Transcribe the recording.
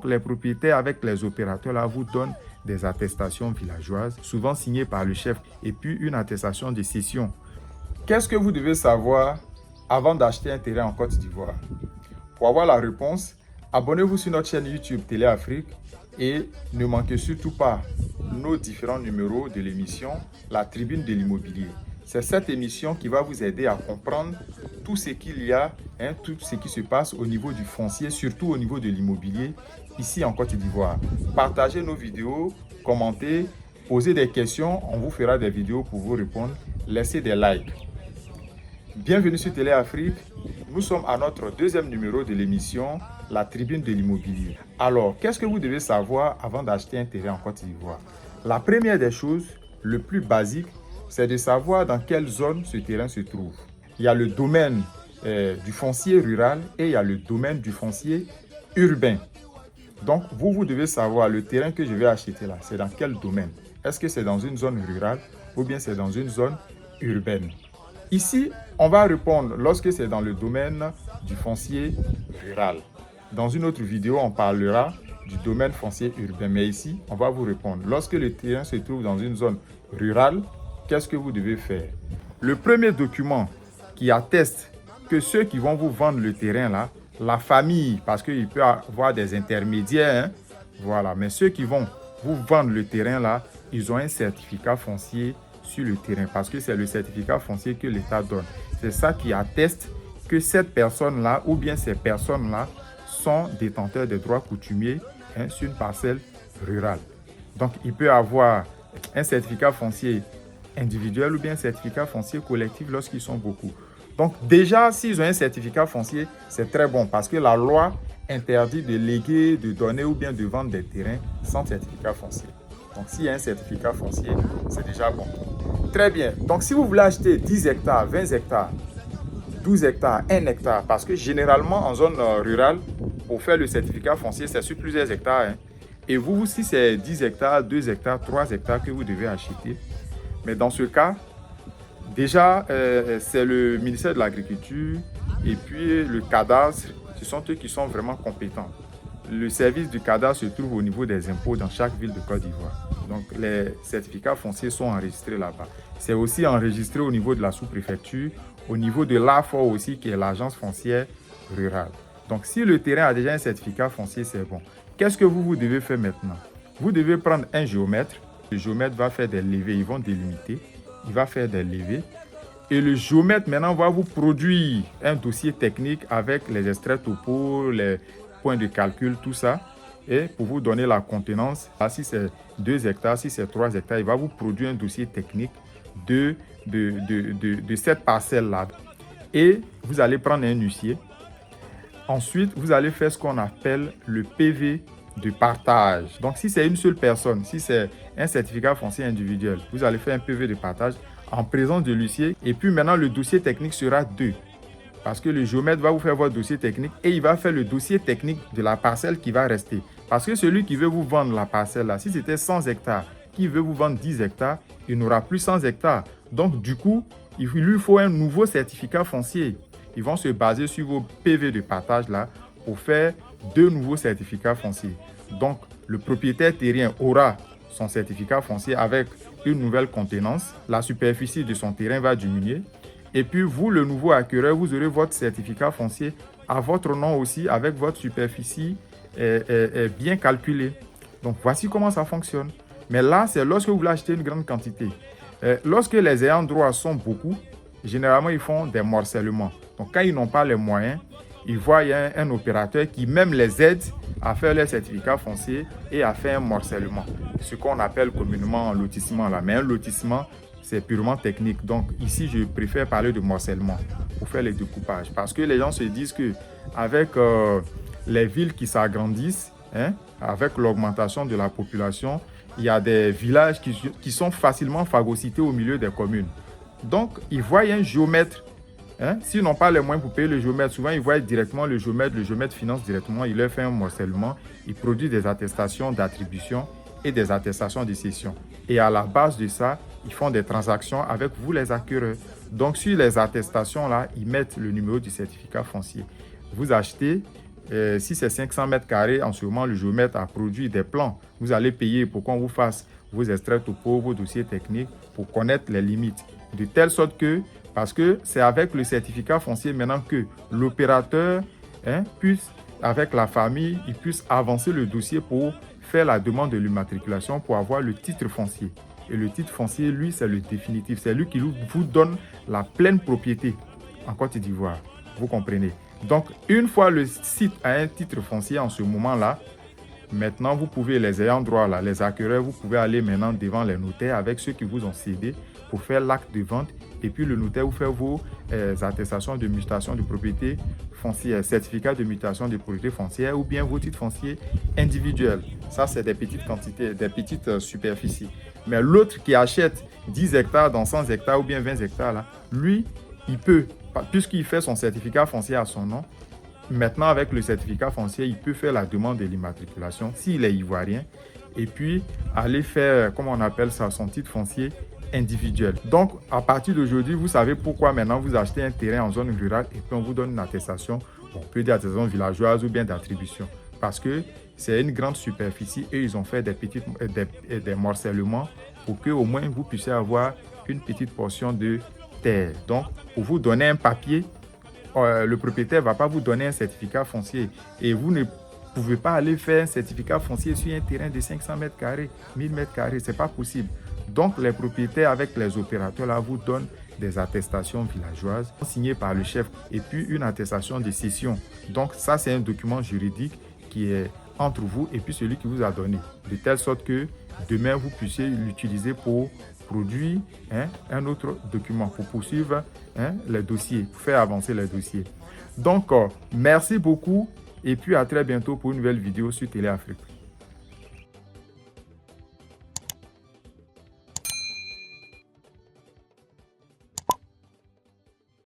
Les propriétaires avec les opérateurs là vous donnent des attestations villageoises, souvent signées par le chef, et puis une attestation de cession. Qu'est-ce que vous devez savoir avant d'acheter un terrain en Côte d'Ivoire? Pour avoir la réponse, abonnez-vous sur notre chaîne YouTube Télé Afrique et ne manquez surtout pas nos différents numéros de l'émission La Tribune de l'Immobilier. C'est cette émission qui va vous aider à comprendre tout ce qu'il y a, tout ce qui se passe au niveau du foncier, surtout au niveau de l'immobilier ici en Côte d'Ivoire. Partagez nos vidéos, commentez, posez des questions, on vous fera des vidéos pour vous répondre. Laissez des likes. Bienvenue sur Télé Afrique. Nous sommes à notre deuxième numéro de l'émission La Tribune de l'Immobilier. Alors, qu'est-ce que vous devez savoir avant d'acheter un terrain en Côte d'Ivoire? La première des choses, le plus basique, c'est de savoir dans quelle zone ce terrain se trouve. Il y a le domaine du foncier rural et il y a le domaine du foncier urbain. Donc, vous devez savoir le terrain que je vais acheter là, c'est dans quel domaine? Est-ce que c'est dans une zone rurale ou bien c'est dans une zone urbaine? Ici, on va répondre lorsque c'est dans le domaine du foncier rural. Dans une autre vidéo, on parlera du domaine foncier urbain. Mais ici, on va vous répondre. Lorsque le terrain se trouve dans une zone rurale, qu'est-ce que vous devez faire? Le premier document qui atteste que ceux qui vont vous vendre le terrain là, la famille, parce qu'il peut y avoir des intermédiaires, voilà, mais ceux qui vont vous vendre le terrain là, ils ont un certificat foncier sur le terrain, parce que c'est le certificat foncier que l'État donne. C'est ça qui atteste que cette personne-là, ou bien ces personnes-là, sont détenteurs des droits coutumiers sur une parcelle rurale. Donc, il peut avoir un certificat foncier individuel ou bien un certificat foncier collectif lorsqu'ils sont beaucoup. Donc, déjà, s'ils ont un certificat foncier, c'est très bon parce que la loi interdit de léguer, de donner ou bien de vendre des terrains sans certificat foncier. Donc, s'il y a un certificat foncier, c'est déjà bon. Très bien. Donc, si vous voulez acheter 10 hectares, 20 hectares, 12 hectares, 1 hectare, parce que généralement, en zone rurale, pour faire le certificat foncier, c'est sur plusieurs hectares. Et vous, si c'est 10 hectares, 2 hectares, 3 hectares que vous devez acheter, mais dans ce cas, déjà, c'est le ministère de l'Agriculture et puis le cadastre, ce sont eux qui sont vraiment compétents. Le service du cadastre se trouve au niveau des impôts dans chaque ville de Côte d'Ivoire. Donc, les certificats fonciers sont enregistrés là-bas. C'est aussi enregistré au niveau de la sous-préfecture, au niveau de l'AFOR aussi, qui est l'agence foncière rurale. Donc, si le terrain a déjà un certificat foncier, c'est bon. Qu'est-ce que vous devez faire maintenant? Vous devez prendre un géomètre. Le géomètre va faire des levées, ils vont délimiter. Il va faire des levées. Et le géomètre maintenant va vous produire un dossier technique avec les extraits topo, les points de calcul, tout ça. Et pour vous donner la contenance, si c'est 2 hectares, si c'est 3 hectares, il va vous produire un dossier technique de cette parcelle-là. Et vous allez prendre un huissier. Ensuite, vous allez faire ce qu'on appelle le PV de partage. Donc, si c'est une seule personne, si c'est un certificat foncier individuel, vous allez faire un PV de partage en présence de l'huissier. Et puis maintenant, le dossier technique sera 2. Parce que le géomètre va vous faire votre dossier technique et il va faire le dossier technique de la parcelle qui va rester. Parce que celui qui veut vous vendre la parcelle là, si c'était 100 hectares, qui veut vous vendre 10 hectares, il n'aura plus 100 hectares. Donc, du coup, il lui faut un nouveau certificat foncier. Ils vont se baser sur vos PV de partage là pour faire 2 nouveaux certificats fonciers. Donc, le propriétaire terrien aura son certificat foncier avec une nouvelle contenance. La superficie de son terrain va diminuer. Et puis, vous, le nouveau acquéreur, vous aurez votre certificat foncier à votre nom aussi avec votre superficie bien calculée. Donc, voici comment ça fonctionne. Mais là, c'est lorsque vous voulez acheter une grande quantité. Lorsque les ayants droit sont beaucoup, généralement, ils font des morcellements. Donc, quand ils n'ont pas les moyens, ils voient un opérateur qui même les aide à faire leur certificat foncier et à faire un morcellement. Ce qu'on appelle communément un lotissement là. Mais un lotissement, c'est purement technique. Donc, ici, je préfère parler de morcellement pour faire les découpages. Parce que les gens se disent qu'avec les villes qui s'agrandissent, avec l'augmentation de la population, il y a des villages qui sont facilement phagocytés au milieu des communes. Donc, ils voient un géomètre. S'ils n'ont pas les moyens pour payer le géomètre, souvent ils voient directement le géomètre finance directement, il leur fait un morcellement, il produit des attestations d'attribution et des attestations de cession. Et à la base de ça, ils font des transactions avec vous les acquéreurs. Donc sur les attestations là, ils mettent le numéro du certificat foncier. Vous achetez, Si c'est 500 mètres carrés, en ce moment, le géomètre a produit des plans. Vous allez payer pour qu'on vous fasse vos extraits topo, vos dossiers techniques pour connaître les limites. De telle sorte que, parce que c'est avec le certificat foncier maintenant que l'opérateur puisse, avec la famille, il puisse avancer le dossier pour faire la demande de l'immatriculation pour avoir le titre foncier. Et le titre foncier, lui, c'est le définitif. C'est lui qui vous donne la pleine propriété en Côte d'Ivoire. Vous comprenez? Donc, une fois le site a un titre foncier en ce moment-là, maintenant, vous pouvez, les ayants droit, là, les acquéreurs, vous pouvez aller maintenant devant les notaires avec ceux qui vous ont cédé pour faire l'acte de vente. Et puis, le notaire vous fait vos attestations de mutation de propriété foncière, certificat de mutation de propriété foncière ou bien vos titres fonciers individuels. Ça, c'est des petites quantités, des petites superficies. Mais l'autre qui achète 10 hectares dans 100 hectares ou bien 20 hectares, là, lui, il peut, puisqu'il fait son certificat foncier à son nom, maintenant avec le certificat foncier, il peut faire la demande de l'immatriculation s'il est ivoirien et puis aller faire, comment on appelle ça, son titre foncier individuel. Donc, à partir d'aujourd'hui, vous savez pourquoi maintenant vous achetez un terrain en zone rurale et puis on vous donne une attestation, on peut dire attestation villageoise ou bien d'attribution. Parce que c'est une grande superficie et ils ont fait des morcellements pour que au moins vous puissiez avoir une petite portion de terre. Donc, pour vous donner un papier, le propriétaire ne va pas vous donner un certificat foncier et vous ne pouvez pas aller faire un certificat foncier sur un terrain de 500 mètres carrés, 1000 mètres carrés, ce n'est pas possible. Donc, les propriétaires avec les opérateurs là vous donnent des attestations villageoises signées par le chef et puis une attestation de cession. Donc, ça, c'est un document juridique qui est entre vous et puis celui qui vous a donné, de telle sorte que demain, vous puissiez l'utiliser pour produire un autre document, pour poursuivre les dossiers, pour faire avancer les dossiers. Donc, merci beaucoup et puis à très bientôt pour une nouvelle vidéo sur Télé Afrique.